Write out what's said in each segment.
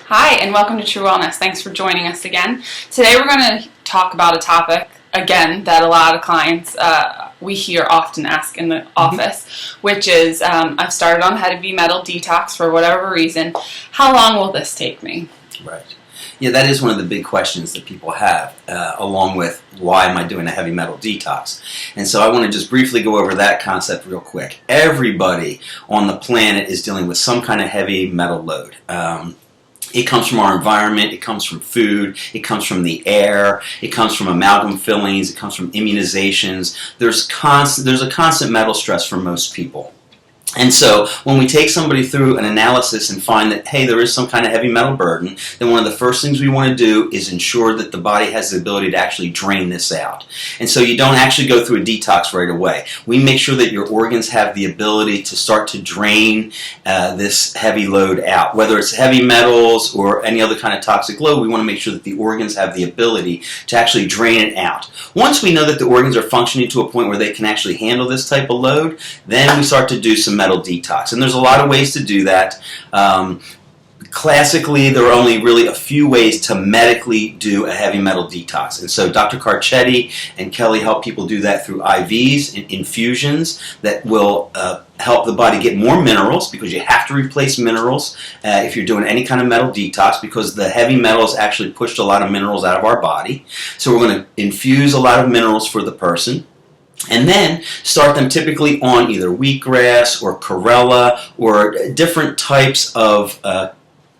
Hi, and welcome to True Wellness. Thanks for joining us again. Today we're going to talk about a topic, again, that a lot of clients we hear often ask in the office, which is, I've started on heavy metal detox for whatever reason. How long will this take me? Right. Yeah, that is one of the big questions that people have, along with why am I doing a heavy metal detox? And so I want to just briefly go over that concept real quick. Everybody on the planet is dealing with some kind of heavy metal load. It comes from our environment, it comes from food, it comes from the air, it comes from amalgam fillings, it comes from immunizations. There's a constant metal stress for most people. And so when we take somebody through an analysis and find that, hey, there is some kind of heavy metal burden, then one of the first things we want to do is ensure that the body has the ability to actually drain this out. And so you don't actually go through a detox right away. We make sure that your organs have the ability to start to drain this heavy load out. Whether it's heavy metals or any other kind of toxic load, we want to make sure that the organs have the ability to actually drain it out. Once we know that the organs are functioning to a point where they can actually handle this type of load, then we start to do some metal detox. And there's a lot of ways to do that. Classically, there are only really a few ways to medically do a heavy metal detox. And so Dr. Carcetti and Kelly help people do that through IVs and infusions that will help the body get more minerals, because you have to replace minerals if you're doing any kind of metal detox, because the heavy metals actually pushed a lot of minerals out of our body. So we're going to infuse a lot of minerals for the person, and then start them typically on either wheatgrass or chlorella or different types of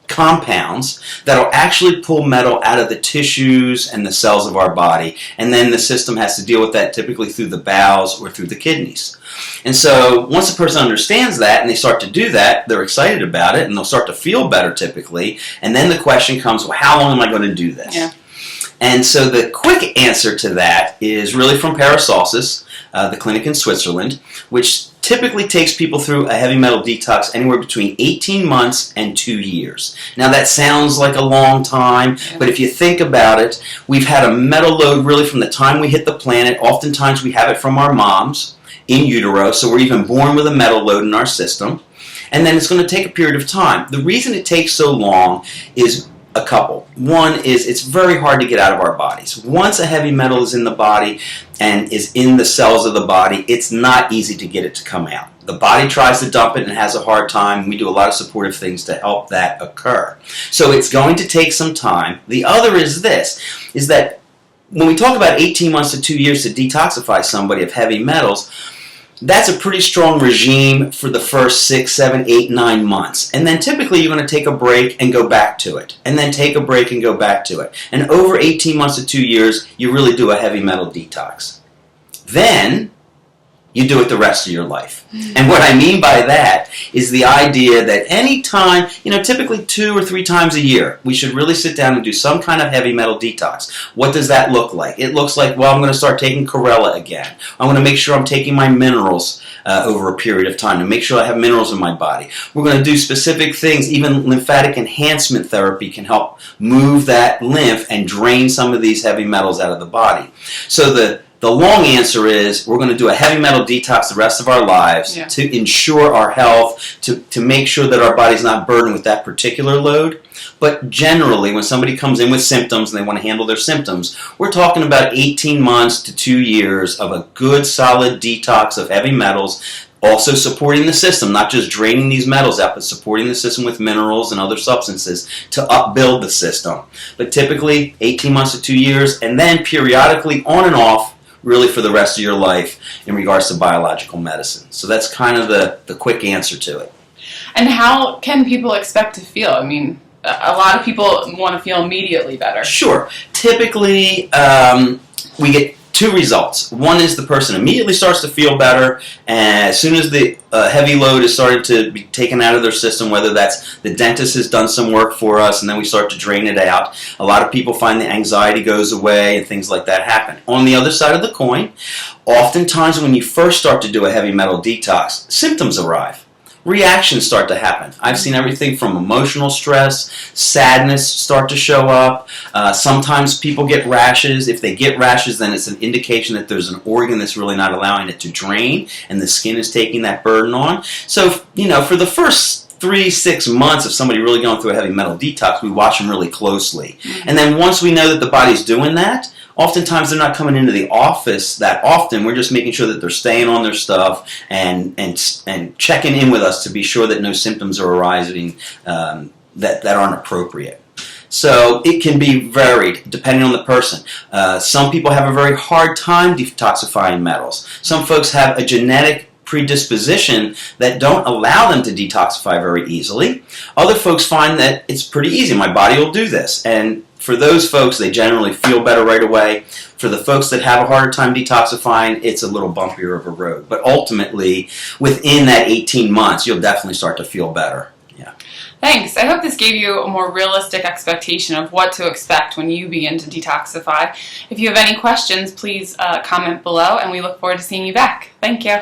compounds that will actually pull metal out of the tissues and the cells of our body. And then the system has to deal with that typically through the bowels or through the kidneys. And so once a person understands that and they start to do that, they're excited about it and they'll start to feel better typically. And then the question comes, well, how long am I going to do this? Yeah. And so the quick answer to that is really from Paracelsus, the clinic in Switzerland, which typically takes people through a heavy metal detox anywhere between 18 months and 2 years. Now that sounds like a long time, but if you think about it, we've had a metal load really from the time we hit the planet. Oftentimes we have it from our moms in utero, so we're even born with a metal load in our system. And then it's going to take a period of time. The reason it takes so long is a couple. One is it's very hard to get out of our bodies. Once a heavy metal is in the body and is in the cells of the body, it's not easy to get it to come out. The body tries to dump it and has a hard time. We do a lot of supportive things to help that occur. So it's going to take some time. The other is this, is that when we talk about 18 months to 2 years to detoxify somebody of heavy metals, that's a pretty strong regime for the first 6, 7, 8, 9 months. And then typically you're going to take a break and go back to it. And then take a break and go back to it. And over 18 months to 2 years, you really do a heavy metal detox. Then you do it the rest of your life. And what I mean by that is the idea that any time, typically 2 or 3 times a year, we should really sit down and do some kind of heavy metal detox. What does that look like? It looks like, well, I'm going to start taking chlorella again. I'm going to make sure I'm taking my minerals over a period of time to make sure I have minerals in my body. We're going to do specific things. Even lymphatic enhancement therapy can help move that lymph and drain some of these heavy metals out of the body. So the long answer is we're going to do a heavy metal detox the rest of our lives to ensure our health, to make sure that our body's not burdened with that particular load. But generally, when somebody comes in with symptoms and they want to handle their symptoms, we're talking about 18 months to 2 years of a good, solid detox of heavy metals, also supporting the system, not just draining these metals out, but supporting the system with minerals and other substances to upbuild the system. But typically, 18 months to 2 years, and then periodically on and off, really for the rest of your life in regards to biological medicine. So that's kind of the quick answer to it. And how can people expect to feel? I mean, a lot of people want to feel immediately better. Sure. Typically, we get 2 results. One is the person immediately starts to feel better, and as soon as the heavy load is started to be taken out of their system, whether that's the dentist has done some work for us and then we start to drain it out. A lot of people find the anxiety goes away and things like that happen. On the other side of the coin, oftentimes when you first start to do a heavy metal detox, symptoms arrive. Reactions start to happen. I've seen everything from emotional stress, sadness start to show up. Sometimes people get rashes. If they get rashes, then it's an indication that there's an organ that's really not allowing it to drain, and the skin is taking that burden on. So, for the first 3-6 months of somebody really going through a heavy metal detox, we watch them really closely. And then once we know that the body's doing that, oftentimes they're not coming into the office that often. We're just making sure that they're staying on their stuff and checking in with us to be sure that no symptoms are arising that aren't appropriate. So it can be varied depending on the person. Some people have a very hard time detoxifying metals. Some folks have a genetic predisposition that don't allow them to detoxify very easily. Other folks find that it's pretty easy. My body will do this. And for those folks, they generally feel better right away. For the folks that have a harder time detoxifying, it's a little bumpier of a road. But ultimately, within that 18 months, you'll definitely start to feel better. Yeah. Thanks. I hope this gave you a more realistic expectation of what to expect when you begin to detoxify. If you have any questions, please comment below, and we look forward to seeing you back. Thank you.